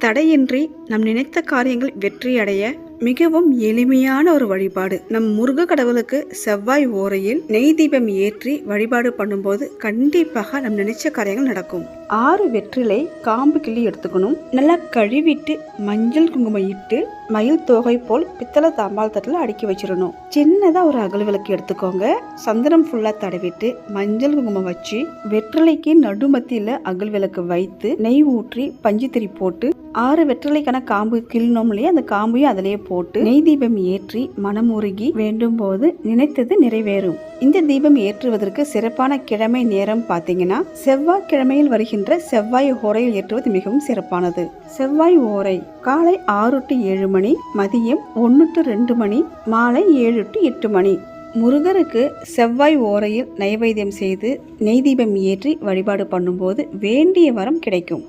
தடையின்றி நம் நினைத்த காரியங்கள் வெற்றியடைய மிகவும் எளிமையான ஒரு வழிபாடு. நம் முருக கடவுளுக்கு செவ்வாய் ஓரையில் நெய் தீபம் ஏற்றி வழிபாடு பண்ணும்போது கண்டிப்பாக நம் நினைச்ச காரியங்கள் நடக்கும். 6 வெற்றிலை காம்பு கிள்ளி எடுத்துக்கணும். நல்லா கழுவிட்டு மஞ்சள் குங்குமம் இட்டு மயில் தோகை போல் பித்தளை தாம்பால் தட்டில் அடுக்கி வச்சிடணும். சின்னதா ஒரு அகல் விளக்கு எடுத்துக்கோங்க. சந்தனம் ஃபுல்லா தடவிட்டு மஞ்சள் குங்குமம் வச்சு வெற்றிலைக்கு நடுமத்தியில அகல் விளக்கு வைத்து நெய் ஊற்றி பஞ்சுத்திரி போட்டு 6 வெற்றிலைக்கான காம்பு கிள்ளணும் இல்லையா, அந்த காம்பையும் அதிலேயே போட்டு நெய் தீபம் ஏற்றி மனமுருகி வேண்டும் போது நினைத்தது நிறைவேறும். இந்த தீபம் ஏற்றுவதற்கு சிறப்பான கிழமை நேரம் பார்த்தீங்கன்னா செவ்வாய் கிழமையில் வருகின்ற செவ்வாய் ஓரையில் ஏற்றுவது மிகவும் சிறப்பானது. செவ்வாய் ஓரை காலை 6 to 7 மணி, மதியம் 1 to 2 மணி, மாலை 7 to 8 மணி. முருகருக்கு செவ்வாய் ஓரையில் நைவேத்தியம் செய்து நெய் தீபம் ஏற்றி வழிபாடு பண்ணும்போது வேண்டிய வரம் கிடைக்கும்.